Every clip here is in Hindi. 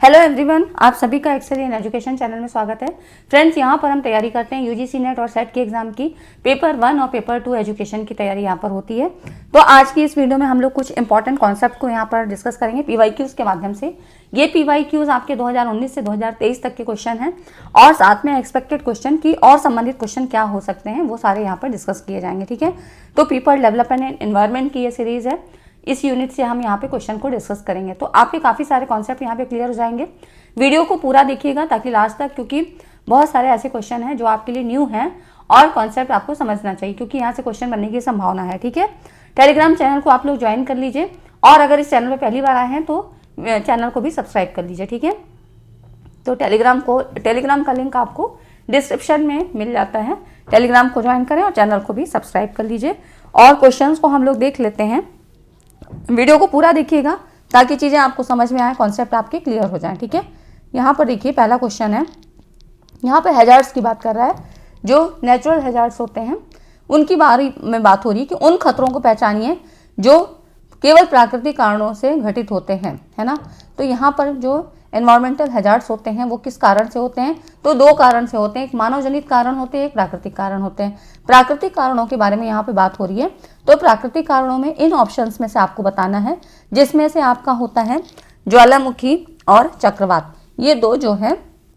हेलो एवरीवन, आप सभी का एक्सेल इन एजुकेशन चैनल में स्वागत है। फ्रेंड्स, यहाँ पर हम तैयारी करते हैं यूजीसी नेट और सेट के एग्जाम की पेपर 1 और पेपर 2 एजुकेशन की तैयारी यहाँ पर होती है। तो आज की इस वीडियो में हम लोग कुछ इंपॉर्टेंट कॉन्सेप्ट को यहाँ पर डिस्कस करेंगे पीवाईक्यूज के माध्यम से। ये पीवाईक्यूज आपके 2019 से 2023 तक के क्वेश्चन हैं और साथ में एक्सपेक्टेड क्वेश्चन की और संबंधित क्वेश्चन क्या हो सकते हैं वो सारे यहाँ पर डिस्कस किए जाएंगे। ठीक है, तो पीपल डेवलपमेंट एंड एनवायरमेंट की ये सीरीज है। इस यूनिट से हम यहाँ पे क्वेश्चन को डिस्कस करेंगे, तो आपके काफ़ी सारे कॉन्सेप्ट यहाँ पे क्लियर हो जाएंगे। वीडियो को पूरा देखिएगा ताकि लास्ट तक, क्योंकि बहुत सारे ऐसे क्वेश्चन हैं जो आपके लिए न्यू हैं और कॉन्सेप्ट आपको समझना चाहिए, क्योंकि यहाँ से क्वेश्चन बनने की संभावना है। ठीक है, टेलीग्राम चैनल को आप लोग ज्वाइन कर लीजिए और अगर इस चैनल पर पहली बार आए हैं तो चैनल को भी सब्सक्राइब कर लीजिए। ठीक है, तो टेलीग्राम का लिंक आपको डिस्क्रिप्शन में मिल जाता है। टेलीग्राम को ज्वाइन करें और चैनल को भी सब्सक्राइब कर लीजिए। और क्वेश्चंस को हम लोग देख लेते हैं। वीडियो को पूरा देखिएगा ताकि चीज़ें आपको समझ में आए, कॉन्सेप्ट आपके क्लियर हो जाएं। ठीक है, यहाँ पर देखिए पहला क्वेश्चन है। यहाँ पर हैजार्ड्स की बात कर रहा है, जो नेचुरल हैजार्ड्स होते हैं उनकी बारे में बात हो रही है कि उन खतरों को पहचानिए जो केवल प्राकृतिक कारणों से घटित होते हैं, है ना। तो यहाँ पर जो एनवायरमेंटल हैजार्ड्स होते हैं वो किस कारण से होते हैं, तो दो कारण से होते हैं। एक मानव जनित कारण होते हैं, एक प्राकृतिक कारण होते हैं। प्राकृतिक कारणों के बारे में यहाँ पे बात हो रही है। तो प्राकृतिक कारणों में इन ऑप्शंस में से आपको बताना है, जिसमें से आपका होता है ज्वालामुखी और चक्रवात। ये दो जो है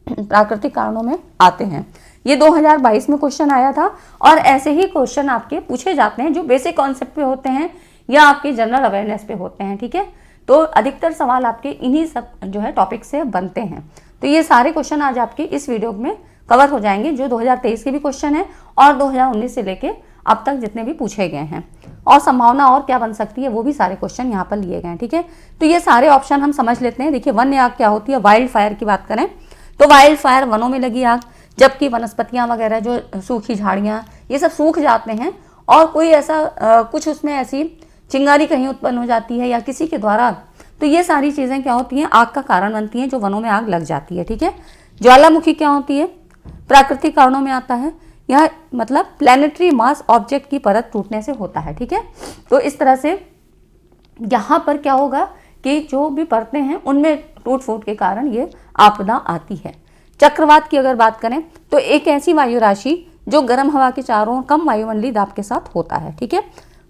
प्राकृतिक कारणों में आते हैं। ये 2022 में क्वेश्चन आया था और ऐसे ही क्वेश्चन आपके पूछे जाते हैं जो बेसिक कॉन्सेप्ट पे होते हैं या आपके जनरल अवेयरनेस पे होते हैं। ठीक है, तो अधिकतर सवाल आपके इन्हीं सब जो है टॉपिक से बनते हैं। तो ये सारे क्वेश्चन आज आपके इस वीडियो में कवर हो जाएंगे, जो 2023 के भी क्वेश्चन है और 2019 से लेके अब तक जितने भी पूछे गए हैं, और संभावना और क्या बन सकती है वो भी सारे क्वेश्चन यहाँ पर लिए गए हैं। ठीक है, तो ये सारे ऑप्शन हम समझ लेते हैं। देखिए, वन्य आग क्या होती है। वाइल्ड फायर की बात करें तो वाइल्ड फायर वनों में लगी आग, जबकि वनस्पतियाँ वगैरह जो सूखी झाड़ियाँ ये सब सूख जाते हैं और कोई ऐसा कुछ उसमें ऐसी चिंगारी कहीं उत्पन्न हो जाती है या किसी के द्वारा, तो ये सारी चीज़ें क्या होती हैं, आग का कारण बनती हैं, जो वनों में आग लग जाती है। ठीक है, ज्वालामुखी क्या होती है, प्राकृतिक कारणों में आता है। यह मतलब प्लैनेटरी मास ऑब्जेक्ट की परत टूटने से होता है। ठीक है, तो इस तरह से यहाँ पर क्या होगा कि जो भी परतें हैं उनमें टूट फूट के कारण ये आपदा आती है। चक्रवात की अगर बात करें तो एक ऐसी वायु राशि जो गर्म हवा के चारों ओर कम वायुमंडलीय दाब के साथ होता है। ठीक है,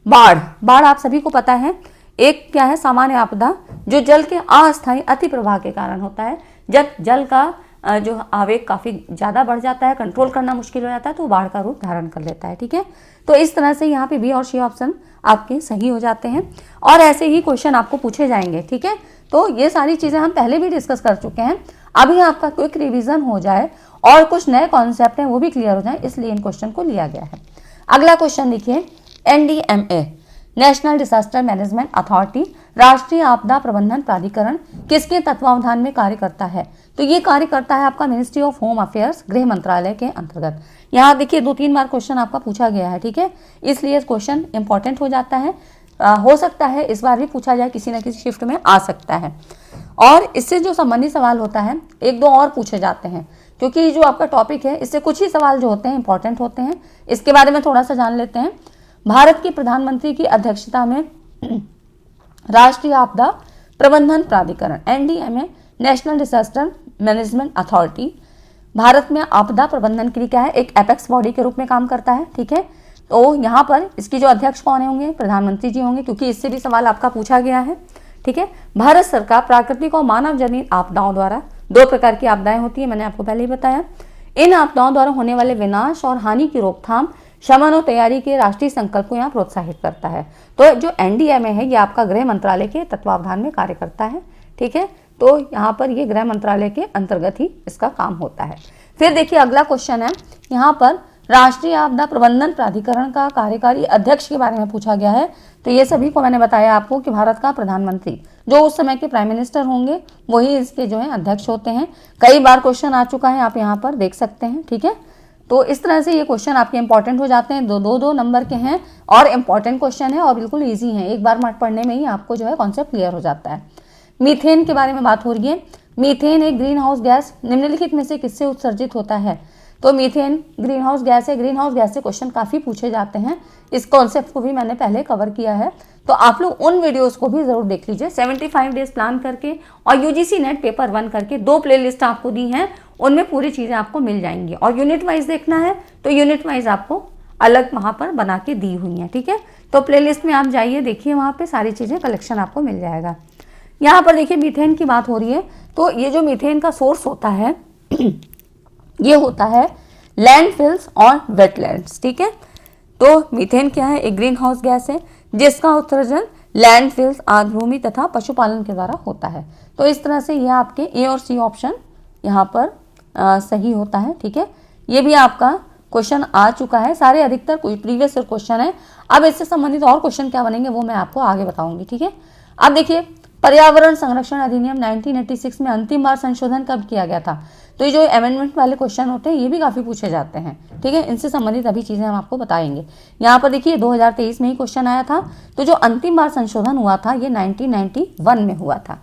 बाढ़ आप सभी को पता है एक क्या है, सामान्य आपदा जो जल के अस्थायी अति प्रवाह के कारण होता है। जब जल का जो आवेग काफ़ी ज़्यादा बढ़ जाता है, कंट्रोल करना मुश्किल हो जाता है, तो वो बाढ़ का रूप धारण कर लेता है। ठीक है, तो इस तरह से यहाँ पे बी और सी ऑप्शन आपके सही हो जाते हैं और ऐसे ही क्वेश्चन आपको पूछे जाएंगे। ठीक है, तो ये सारी चीज़ें हम पहले भी डिस्कस कर चुके हैं। अभी आपका क्विक रिविजन हो जाए और कुछ नए कॉन्सेप्ट हैं वो भी क्लियर हो जाए, इसलिए इन क्वेश्चन को लिया गया है। अगला क्वेश्चन देखिए, NDMA national disaster management authority, राष्ट्रीय आपदा प्रबंधन प्राधिकरण किसके तत्वावधान में कार्य करता है, तो ये कार्य करता है आपका मिनिस्ट्री ऑफ होम अफेयर्स, गृह मंत्रालय के अंतर्गत। यहाँ देखिए 2-3 बार क्वेश्चन आपका पूछा गया है। ठीक है, इसलिए क्वेश्चन इंपॉर्टेंट हो जाता है। हो सकता है इस बार भी पूछा जाए, किसी न किसी शिफ्ट में आ सकता है। और इससे जो संबंधित सवाल होता है 1-2 और पूछे जाते हैं, क्योंकि जो आपका टॉपिक है इससे कुछ ही सवाल जो होते हैं इंपॉर्टेंट होते हैं। इसके बारे में थोड़ा सा जान लेते हैं। भारत के प्रधानमंत्री की अध्यक्षता में राष्ट्रीय आपदा प्रबंधन प्राधिकरण NDMA national disaster management authority Bharat में आपदा प्रबंधन के लिए क्या है, एक एपेक्स बॉडी के रूप में काम करता है। ठीक है, तो यहाँ पर इसकी जो अध्यक्ष कौन होंगे, प्रधानमंत्री जी होंगे, क्योंकि इससे भी सवाल आपका पूछा गया है। ठीक है, भारत सरकार प्राकृतिक और मानव जनित आपदाओं द्वारा 2 प्रकार की आपदाएं होती है, मैंने आपको पहले ही बताया। इन आपदाओं द्वारा होने वाले विनाश और हानि की रोकथाम, शमन और तैयारी के राष्ट्रीय संकल्प को यहाँ प्रोत्साहित करता है। तो जो NDMA है ये आपका गृह मंत्रालय के तत्वावधान में कार्य करता है। ठीक है, तो यहाँ पर ये गृह मंत्रालय के अंतर्गत ही इसका काम होता है। फिर देखिए अगला क्वेश्चन है, यहाँ पर राष्ट्रीय आपदा प्रबंधन प्राधिकरण का कार्यकारी अध्यक्ष के बारे में पूछा गया है। तो ये सभी को मैंने बताया आपको कि भारत का प्रधानमंत्री जो उस समय के प्राइम मिनिस्टर होंगे वही इसके जो है अध्यक्ष होते हैं। कई बार क्वेश्चन आ चुका है, आप यहाँ पर देख सकते हैं। ठीक है, तो इस तरह से ये क्वेश्चन आपके इंपॉर्टेंट हो जाते हैं। दो नंबर के हैं और इंपॉर्टेंट क्वेश्चन है और बिल्कुल ईजी है, एक बार पढ़ने में ही आपको जो है कॉन्सेप्ट क्लियर हो जाता है। मीथेन के बारे में बात हो रही है। मीथेन एक ग्रीन हाउस गैस निम्नलिखित में से किससे उत्सर्जित होता है, तो मीथेन ग्रीन हाउस गैस है, ग्रीन हाउस गैस से क्वेश्चन काफ़ी पूछे जाते हैं, इस कॉन्सेप्ट को भी मैंने पहले कवर किया है, तो आप लोग उन वीडियोस को भी ज़रूर देख लीजिए। 75 डेज प्लान करके और यूजीसी नेट पेपर 1 करके 2 प्लेलिस्ट आपको दी हैं, उनमें पूरी चीज़ें आपको मिल जाएंगी। और यूनिट वाइज देखना है तो यूनिट वाइज आपको अलग वहाँ पर बना के दी हुई हैं, ठीक है। तो प्लेलिस्ट में आप जाइए, देखिए वहाँ पे सारी चीज़ें कलेक्शन आपको मिल जाएगा। यहाँ पर देखिए मीथेन की बात हो रही है, तो ये जो मीथेन का सोर्स होता है ये होता है लैंडफिल्स और वेटलैंड्स, ठीक है। तो मीथेन क्या है, एक ग्रीन हाउस गैस है जिसका उत्सर्जन लैंडफिल्स, आर्द्रभूमि तथा पशुपालन के द्वारा होता है। तो इस तरह से ये आपके ए और सी ऑप्शन यहाँ पर सही होता है, ठीक है। ये भी आपका क्वेश्चन आ चुका है, सारे अधिकतर प्रीवियस ईयर क्वेश्चन है। अब इससे संबंधित और क्वेश्चन क्या बनेंगे वो मैं आपको आगे बताऊंगी, ठीक है। अब देखिए पर्यावरण संरक्षण अधिनियम 1986 में अंतिम बार संशोधन कब किया गया था। तो ये जो अमेंडमेंट वाले क्वेश्चन होते हैं ये भी काफी पूछे जाते हैं, ठीक है। इनसे संबंधित अभी चीजें हम आपको बताएंगे। यहाँ पर देखिए 2023 में ही क्वेश्चन आया था, तो जो अंतिम बार संशोधन हुआ था ये 1991 में हुआ था।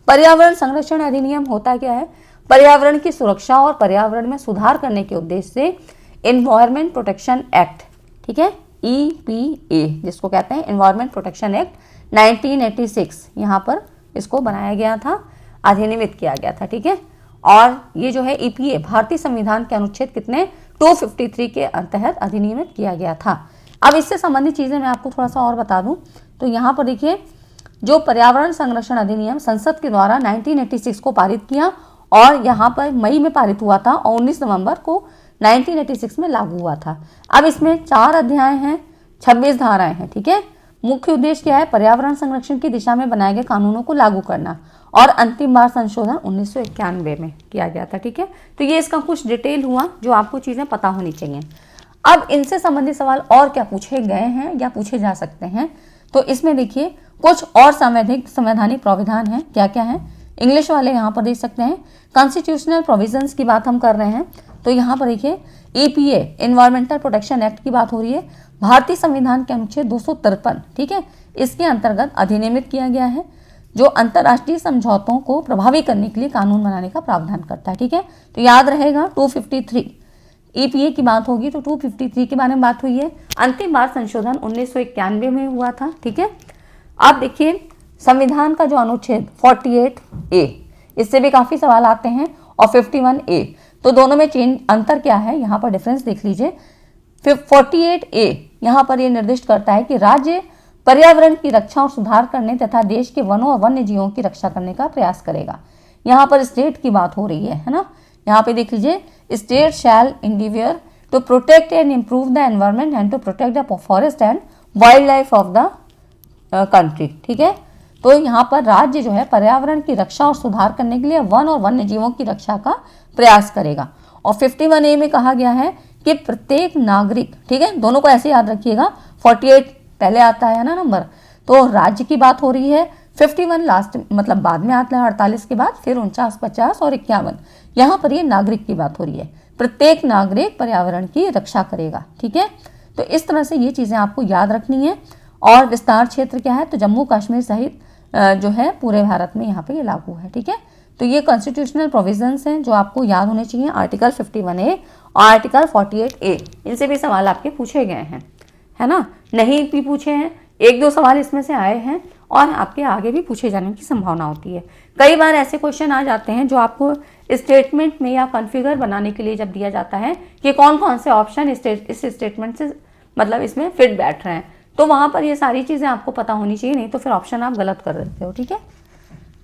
पर्यावरण संरक्षण अधिनियम होता क्या है, पर्यावरण की सुरक्षा और पर्यावरण में सुधार करने के उद्देश्य से एनवायरमेंट प्रोटेक्शन एक्ट, ठीक है, EPA जिसको कहते हैं एनवायरमेंट प्रोटेक्शन एक्ट 1986 यहाँ पर इसको बनाया गया था, अधिनियमित किया गया था, ठीक है। और ये जो है EPA भारतीय संविधान के अनुच्छेद कितने 253 के तहत अधिनियमित किया गया था। अब इससे संबंधित चीजें मैं आपको थोड़ा सा और बता दूं, तो यहाँ पर देखिए जो पर्यावरण संरक्षण अधिनियम संसद के द्वारा 1986 को पारित किया और यहाँ पर मई में पारित हुआ था और 19 नवंबर को 1986 में लागू हुआ था। अब इसमें 4 अध्याय हैं, 26 धाराएं हैं, ठीक है। मुख्य उद्देश्य क्या है, पर्यावरण संरक्षण की दिशा में बनाए गए कानूनों को लागू करना, और अंतिम बार संशोधन 1991 में किया गया था, ठीक है। तो ये इसका कुछ डिटेल हुआ जो आपको चीजें पता होनी चाहिए। अब इनसे संबंधित सवाल और क्या पूछे गए हैं या पूछे जा सकते हैं, तो इसमें देखिए कुछ और संवैधानिक प्रावधान हैं, क्या क्या है, इंग्लिश वाले यहाँ पर देख सकते हैं। कॉन्स्टिट्यूशनल प्रोविजंस की बात हम कर रहे हैं, तो यहाँ पर देखिए EPA एनवायरमेंटल प्रोटेक्शन एक्ट की बात हो रही है, भारतीय संविधान के अनुच्छेद 253, ठीक है, इसके अंतर्गत अधिनियमित किया गया है, जो अंतर्राष्ट्रीय समझौतों को प्रभावी करने के लिए कानून बनाने का प्रावधान करता है, ठीक है। तो याद रहेगा 253 EPA की बात होगी तो 253 के बारे में बात हुई है। अंतिम बार संशोधन 1991 में हुआ था, ठीक है। आप देखिए संविधान का जो अनुच्छेद 48A, इससे भी काफी सवाल आते हैं, और 51A, तो दोनों में चेंज अंतर क्या है, यहाँ पर डिफरेंस देख लीजिए। 48A यहाँ पर ये निर्दिष्ट करता है कि राज्य पर्यावरण की रक्षा और सुधार करने तथा देश के वनों और वन्य जीवों की रक्षा करने का प्रयास करेगा। यहाँ पर स्टेट की बात हो रही है ना, यहाँ पे देख लीजिए, state shall endeavour to protect and improve the environment and to protect the forest and wildlife of the country, ठीक है। तो यहाँ पर राज्य जो है पर्यावरण की रक्षा और सुधार करने के लिए वन और वन्य जीवों की रक्षा का प्रयास करेगा। और 51A में कहा गया है कि प्रत्येक नागरिक, ठीक है, दोनों को ऐसे याद रखिएगा, 48 पहले आता है ना नंबर, तो राज्य की बात हो रही है, 51 लास्ट मतलब बाद में आता है 48 के बाद, फिर 49, 50 और 51, यहाँ पर ये नागरिक की बात हो रही है, प्रत्येक नागरिक पर्यावरण की रक्षा करेगा, ठीक है। तो इस तरह से ये चीजें आपको याद रखनी है। और विस्तार क्षेत्र क्या है, तो जम्मू कश्मीर सहित जो है पूरे भारत में यहाँ पे ये लागू है, ठीक है। तो ये कॉन्स्टिट्यूशनल प्रोविजंस हैं जो आपको याद होने चाहिए, आर्टिकल 51A और आर्टिकल 48A, इनसे भी सवाल आपके पूछे गए हैं, है ना, नहीं भी पूछे हैं, 1-2 सवाल इसमें से आए हैं और आपके आगे भी पूछे जाने की संभावना होती है। कई बार ऐसे क्वेश्चन आ जाते हैं जो आपको स्टेटमेंट में या कॉन्फ़िगर बनाने के लिए जब दिया जाता है कि कौन कौन से ऑप्शन इस स्टेटमेंट से मतलब इसमें फिट बैठ रहे हैं, तो वहाँ पर ये सारी चीज़ें आपको पता होनी चाहिए, नहीं तो फिर ऑप्शन आप गलत कर देते हो, ठीक है।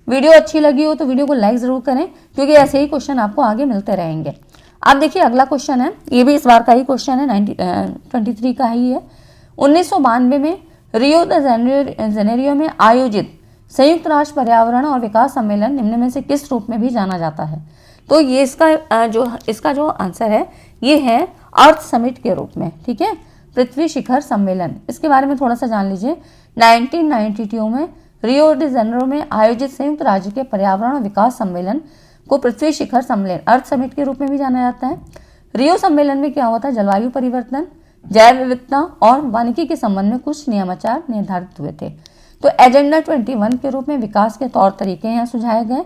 वीडियो अच्छी लगी हो तो वीडियो को लाइक ज़रूर करें, क्योंकि ऐसे ही क्वेश्चन आपको आगे मिलते रहेंगे। अब देखिए अगला क्वेश्चन है, ये भी इस बार का ही क्वेश्चन है, 1923 का ही है। 1992 में रियो द जेनेरियो में आयोजित संयुक्त राष्ट्र पर्यावरण और विकास सम्मेलन निम्न में से किस रूप में भी जाना जाता है। तो ये इसका जो आंसर है ये है अर्थ समिट के रूप में, ठीक है, पृथ्वी शिखर सम्मेलन। इसके बारे में थोड़ा सा जान लीजिए। 1992 में रियो डी जेनेरो में आयोजित संयुक्त राज्य के पर्यावरण और विकास सम्मेलन को पृथ्वी शिखर सम्मेलन, अर्थ समिट के रूप में भी जाना जाता है। रियो सम्मेलन में क्या हुआ था, जलवायु परिवर्तन, जैव विविधता और वानिकी के संबंध में कुछ नियमाचार निर्धारित हुए थे। तो एजेंडा 21 के रूप में विकास के तौर तरीके यहाँ सुझाए गए।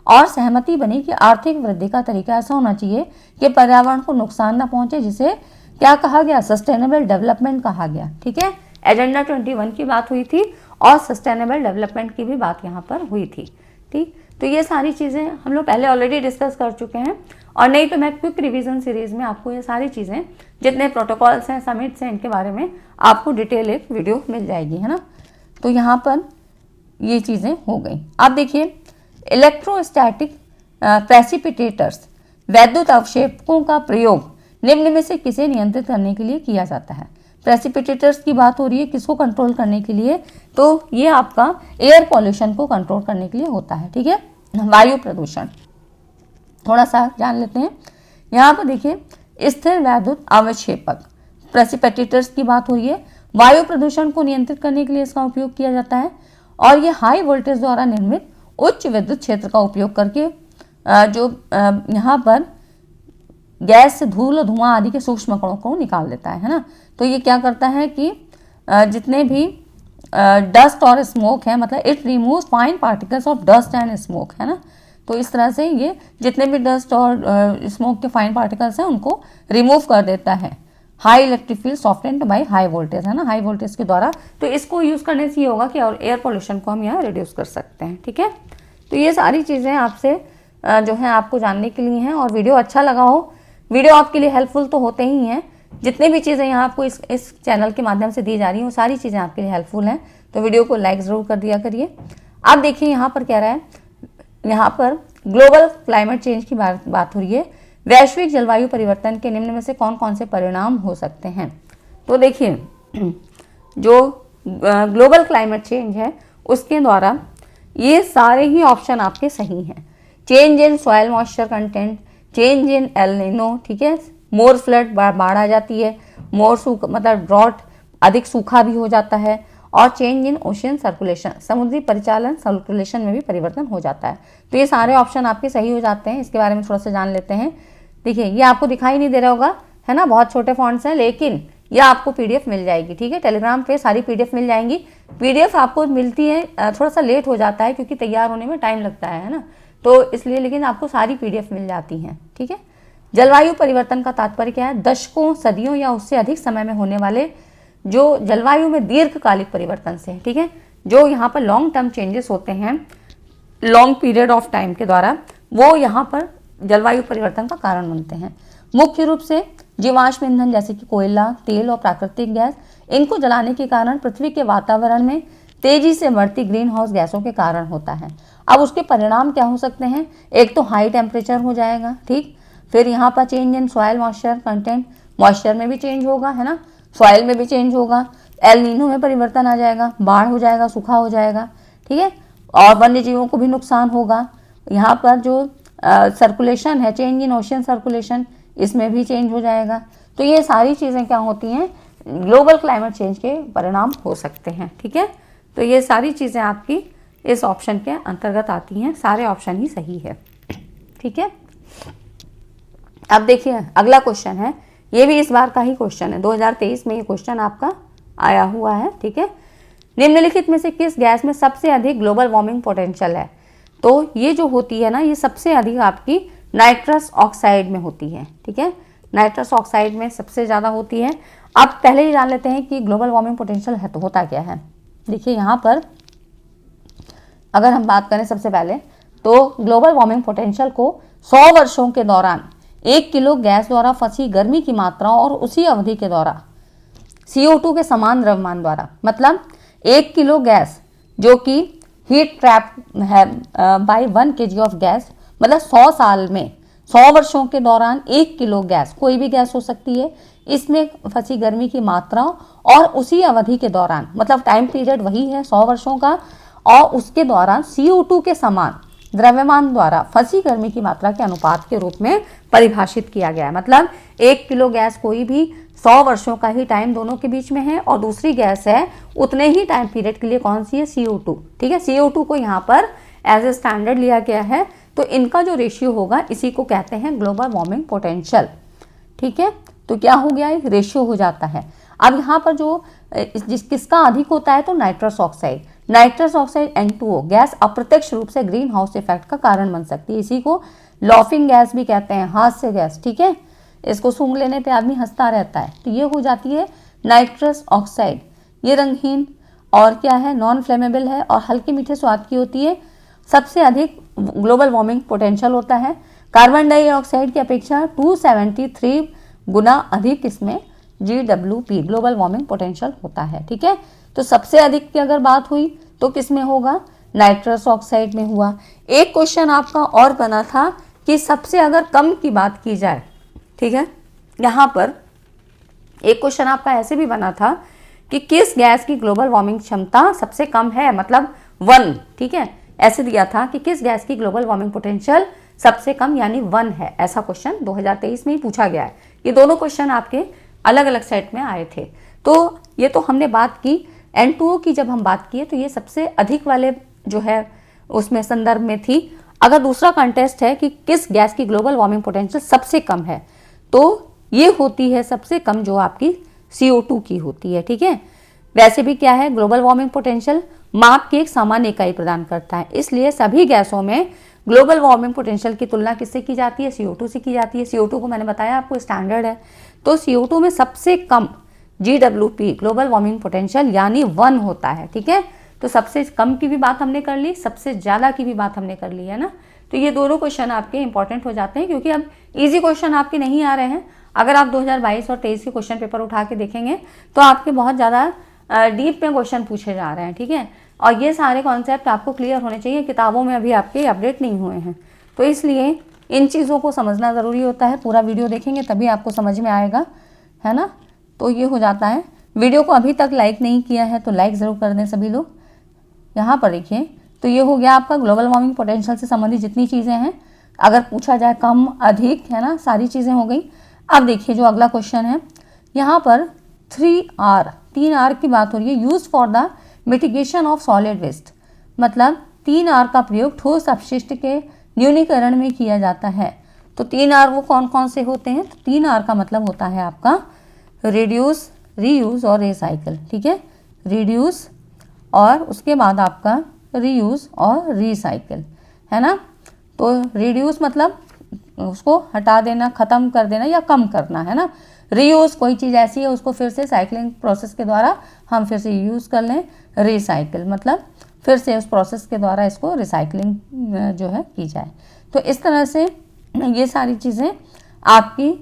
और सहमति बनी कि आर्थिक वृद्धि का तरीका ऐसा होना चाहिए कि पर्यावरण को नुकसान न पहुंचे, जिसे क्या कहा गया, सस्टेनेबल डेवलपमेंट कहा गया। ठीक है, एजेंडा 21 की बात हुई थी और सस्टेनेबल डेवलपमेंट की भी बात यहाँ पर हुई थी। ठीक, तो ये सारी चीज़ें हम लोग पहले ऑलरेडी डिस्कस कर चुके हैं, और नहीं तो मैं क्विक रिवीजन सीरीज में आपको ये सारी चीज़ें, जितने प्रोटोकॉल्स हैं, समिट्स हैं, इनके बारे में आपको डिटेल एक वीडियो मिल जाएगी, है ना। तो यहाँ पर ये चीज़ें हो गई। अब देखिए, इलेक्ट्रोस्टैटिक प्रेसिपिटेटर्स, वैद्युत अवक्षेपकों का प्रयोग निम्न में से किसे नियंत्रित करने के लिए किया जाता है। प्रेसिपिटेटर्स की बात हो रही है, किसको कंट्रोल करने के लिए, तो ये आपका एयर पॉल्यूशन को कंट्रोल करने के लिए होता है। ठीक है, वायु प्रदूषण थोड़ा सा जान लेते हैं। यहाँ पर देखिए, स्थिर वैद्युत अवक्षेपक प्रेसिपिटेटर्स की बात हो रही है। वायु प्रदूषण को नियंत्रित करने के लिए इसका उपयोग किया जाता है, और ये हाई वोल्टेज द्वारा निर्मित उच्च विद्युत क्षेत्र का उपयोग करके जो यहाँ पर गैस से धूल और धुआं आदि के सूक्ष्म कणों को निकाल देता है ना। तो ये क्या करता है कि जितने भी डस्ट और स्मोक है, मतलब it removes fine particles of dust and smoke, है ना। तो इस तरह से ये जितने भी डस्ट और स्मोक के फाइन पार्टिकल्स हैं उनको रिमूव कर देता है। High electric field softened by high voltage, है ना, हाई वोल्टेज के द्वारा। तो इसको यूज़ करने से ये होगा कि और एयर पोल्यूशन को हम यहाँ रिड्यूस कर सकते हैं। ठीक है, तो ये सारी चीज़ें आपसे जो है आपको जानने के लिए हैं, और वीडियो अच्छा लगा हो, वीडियो आपके लिए हेल्पफुल तो होते ही हैं। जितने भी चीज़ें यहाँ आपको इस चैनल के माध्यम से दी जा रही हैं वो सारी चीज़ें आपके लिए हेल्पफुल हैं, तो वीडियो को लाइक ज़रूर कर दिया करिए। अब देखिए यहाँ पर कह रहा है, यहाँ पर ग्लोबल क्लाइमेट चेंज की बात हो रही है। वैश्विक जलवायु परिवर्तन के निम्न में से कौन कौन से परिणाम हो सकते हैं। तो देखिए, जो ग्लोबल क्लाइमेट चेंज है उसके द्वारा ये सारे ही ऑप्शन आपके सही हैं। Change in soil moisture content, change in El Nino, ठीक है, मोर फ्लड, बाढ़ आ जाती है, मोर सूखा मतलब ड्रॉट, अधिक सूखा भी हो जाता है, और चेंज इन ओशियन सर्कुलेशन, समुद्री परिचालन सर्कुलेशन में भी परिवर्तन हो जाता है। तो ये सारे ऑप्शन आपके सही हो जाते हैं। इसके बारे में थोड़ा सा जान लेते हैं। देखिए, ये आपको दिखाई नहीं दे रहा होगा, है ना, बहुत छोटे फॉन्ट्स हैं, लेकिन ये आपको पीडीएफ मिल जाएगी। ठीक है, टेलीग्राम पे सारी पीडीएफ मिल जाएंगी। पीडीएफ आपको मिलती है, थोड़ा सा लेट हो जाता है क्योंकि तैयार होने में टाइम लगता है ना, तो इसलिए, लेकिन आपको सारी पीडीएफ मिल जाती हैं। ठीक है, जलवायु परिवर्तन का तात्पर्य क्या है, दशकों, सदियों या उससे अधिक समय में होने वाले जो जलवायु में दीर्घकालिक परिवर्तन से, ठीक है, जो यहाँ पर लॉन्ग टर्म चेंजेस होते हैं लॉन्ग पीरियड ऑफ टाइम के द्वारा, वो यहाँ पर जलवायु परिवर्तन का कारण बनते हैं। मुख्य रूप से जीवाश्म ईंधन जैसे कि कोयला, तेल और प्राकृतिक गैस, इनको जलाने के कारण पृथ्वी के वातावरण में तेजी से बढ़ती ग्रीन हाउस गैसों के कारण होता है। अब उसके परिणाम क्या हो सकते हैं, एक तो हाई टेम्परेचर हो जाएगा, ठीक, फिर यहाँ पर change in soil moisture content, moisture में भी चेंज होगा, है ना, सॉइल में भी चेंज होगा, एल नीनो में परिवर्तन आ जाएगा, बाढ़ हो जाएगा, सूखा हो जाएगा, ठीक है, और वन्य जीवों को भी नुकसान होगा। यहाँ पर जो सर्कुलेशन है, चेंज इन ओशियन सर्कुलेशन, इसमें भी चेंज हो जाएगा। तो ये सारी चीज़ें क्या होती हैं, ग्लोबल क्लाइमेट चेंज के परिणाम हो सकते हैं। ठीक है, तो ये सारी चीज़ें आपकी इस ऑप्शन के अंतर्गत आती हैं, सारे ऑप्शन ही सही है। ठीक है, अब देखिए अगला क्वेश्चन है, ये भी इस बार का ही क्वेश्चन है, 2023 में ये क्वेश्चन आपका आया हुआ है। ठीक है, निम्नलिखित में से किस गैस में सबसे अधिक ग्लोबल वार्मिंग पोटेंशियल है। तो ये जो होती है ना, ये सबसे अधिक आपकी नाइट्रस ऑक्साइड में होती है। ठीक है, नाइट्रस ऑक्साइड में सबसे ज़्यादा होती है। अब पहले ही जान लेते हैं कि ग्लोबल वार्मिंग पोटेंशियल है तो होता क्या है। देखिए यहाँ पर अगर हम बात करें सबसे पहले, तो ग्लोबल वार्मिंग पोटेंशियल को 100 वर्षों के दौरान 1 किलो गैस द्वारा फंसी गर्मी की मात्रा और उसी अवधि के दौरान CO2 के समान द्रव्यमान द्वारा, मतलब 1 किलो गैस जो कि हीट ट्रैप है बाय 1 kg ऑफ गैस, मतलब 100 साल में 100 वर्षों के दौरान 1 किलो गैस, कोई भी गैस हो सकती है, इसमें फंसी गर्मी की मात्रा और उसी अवधि के दौरान, मतलब टाइम पीरियड वही है 100 वर्षों का, और उसके दौरान CO2 के समान द्रव्यमान द्वारा फंसी गर्मी की मात्रा के अनुपात के रूप में परिभाषित किया गया है। मतलब 1 किलो गैस कोई भी 100 वर्षों का ही टाइम दोनों के बीच में है, और दूसरी गैस है उतने ही टाइम पीरियड के लिए, कौन सी है, CO2। ठीक है, CO2 को यहाँ पर एज ए स्टैंडर्ड लिया गया है, तो इनका जो रेशियो होगा इसी को कहते हैं ग्लोबल वार्मिंग पोटेंशियल। ठीक है, तो क्या हो गया, एक रेशियो हो जाता है। अब यहाँ पर जो किसका अधिक होता है, तो nitrous oxide. Nitrous oxide N2O gas अप्रत्यक्ष रूप से ग्रीन हाउस इफेक्ट का कारण बन सकती है। इसी को लॉफिंग गैस भी कहते हैं, हास्य गैस, ठीक है। इसको सूंघ लेने पे आदमी हंसता रहता है। तो ये हो जाती है नाइट्रस ऑक्साइड। ये रंगहीन और क्या है, नॉन फ्लेमेबल है और हल्के मीठे स्वाद की होती है। सबसे अधिक ग्लोबल वार्मिंग पोटेंशियल होता है। कार्बन डाइऑक्साइड की अपेक्षा 273 गुना अधिक इसमें GWP ग्लोबल वार्मिंग पोटेंशियल होता है, ठीक है। तो सबसे अधिक की अगर बात हुई तो किस में होगा, नाइट्रस ऑक्साइड में हुआ। एक क्वेश्चन आपका और बना था कि सबसे अगर कम की बात की जाए, ठीक है, यहाँ पर एक क्वेश्चन आपका ऐसे भी बना था कि किस गैस की ग्लोबल वार्मिंग क्षमता सबसे कम है, मतलब 1, ठीक है। ऐसे दिया था कि किस गैस की ग्लोबल वार्मिंग पोटेंशियल सबसे कम यानी 1 है। ऐसा क्वेश्चन 2023 में ही पूछा गया है। ये दोनों क्वेश्चन आपके अलग अलग सेट में आए थे। तो ये तो हमने बात की N2O की। जब हम बात किए तो ये सबसे अधिक वाले जो है उसमें संदर्भ में थी। अगर दूसरा कंटेस्ट है कि किस गैस की ग्लोबल वार्मिंग पोटेंशियल सबसे कम है, तो ये होती है सबसे कम जो आपकी CO2 की होती है, ठीक है। वैसे भी क्या है, ग्लोबल वार्मिंग पोटेंशियल माप की एक सामान्य इकाई प्रदान करता है। इसलिए सभी गैसों में ग्लोबल वार्मिंग पोटेंशियल की तुलना किससे की जाती है, CO2 से की जाती है। CO2 को मैंने बताया आपको स्टैंडर्ड है। तो CO2 में सबसे कम GWP ग्लोबल वार्मिंग पोटेंशियल यानी 1 होता है, ठीक है। तो सबसे कम की भी बात हमने कर ली, सबसे ज़्यादा की भी बात हमने कर ली है ना। तो ये दोनों क्वेश्चन आपके इंपॉर्टेंट हो जाते हैं क्योंकि अब इजी क्वेश्चन आपके नहीं आ रहे हैं। अगर आप 2022 और 23 के क्वेश्चन पेपर उठा के देखेंगे तो आपके बहुत ज़्यादा डीप में क्वेश्चन पूछे जा रहे हैं, ठीक है। और ये सारे कॉन्सेप्ट आपको क्लियर होने चाहिए, किताबों में अभी आपके अपडेट नहीं हुए हैं। तो इसलिए इन चीज़ों को समझना ज़रूरी होता है। पूरा वीडियो देखेंगे तभी आपको समझ में आएगा, है ना। तो ये हो जाता है। वीडियो को अभी तक लाइक नहीं किया है तो लाइक ज़रूर कर दें सभी लोग। यहाँ पर देखिए, तो ये हो गया आपका ग्लोबल वार्मिंग पोटेंशियल से संबंधित जितनी चीज़ें हैं। अगर पूछा जाए कम अधिक, है ना, सारी चीज़ें हो गई। अब देखिए जो अगला क्वेश्चन है, यहाँ पर 3R की बात हो रही है। Use for the mitigation of solid waste, मतलब 3R का प्रयोग ठोस अपशिष्ट के न्यूनीकरण में किया जाता है। तो 3R वो कौन कौन से होते हैं, तो 3R का मतलब होता है आपका रिड्यूस, रीयूज और रिसाइकल, ठीक है। रिड्यूस और उसके बाद आपका रीयूज और रिसाइकल, है ना। तो रिड्यूस मतलब उसको हटा देना, ख़त्म कर देना या कम करना, है ना। रीयूज कोई चीज़ ऐसी है उसको फिर से साइक्लिंग प्रोसेस के द्वारा हम फिर से यूज़ कर लें। रिसाइकल मतलब फिर से उस प्रोसेस के द्वारा इसको रिसाइकलिंग जो है की जाए। तो इस तरह से ये सारी चीज़ें आपकी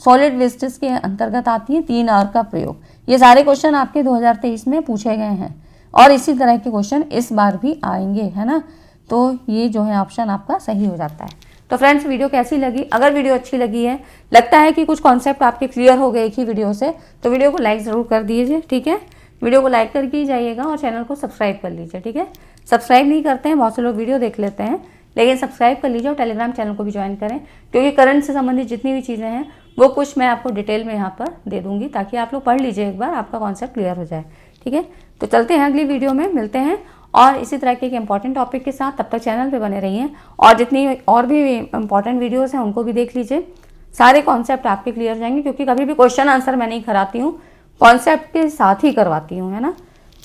सॉलिड वेस्टेज के अंतर्गत आती हैं। 3R का प्रयोग, ये सारे क्वेश्चन आपके 2023 में पूछे गए हैं और इसी तरह के क्वेश्चन इस बार भी आएंगे, है ना। तो ये जो है ऑप्शन आपका सही हो जाता है। तो फ्रेंड्स वीडियो कैसी लगी, अगर वीडियो अच्छी लगी है, लगता है कि कुछ कॉन्सेप्ट आपके क्लियर हो गए एक ही वीडियो से, तो वीडियो को लाइक ज़रूर कर दीजिए, ठीक है। वीडियो को लाइक करके ही जाइएगा और चैनल को सब्सक्राइब कर लीजिए, ठीक है। सब्सक्राइब नहीं करते हैं, बहुत से लोग वीडियो देख लेते हैं, लेकिन सब्सक्राइब कर लीजिए और टेलीग्राम चैनल को भी ज्वाइन करें, क्योंकि करंट से संबंधित जितनी भी चीज़ें हैं वो कुछ मैं आपको डिटेल में यहाँ पर दे दूँगी, ताकि आप लोग पढ़ लीजिए एक बार, आपका कॉन्सेप्ट क्लियर हो जाए, ठीक है। तो चलते हैं अगली वीडियो में, मिलते हैं और इसी तरह के एक इंपॉर्टेंट टॉपिक के साथ। तब तक चैनल पे बने रहिए और जितनी और भी इंपॉर्टेंट वीडियोस हैं उनको भी देख लीजिए। सारे कॉन्सेप्ट आपके क्लियर हो जाएंगे, क्योंकि कभी भी क्वेश्चन आंसर मैं नहीं कराती हूँ, कॉन्सेप्ट के साथ ही करवाती हूँ, है ना।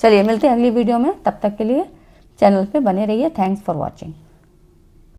चलिए मिलते हैं अगली वीडियो में, तब तक के लिए चैनल पे बने रहिए। Thanks for watching.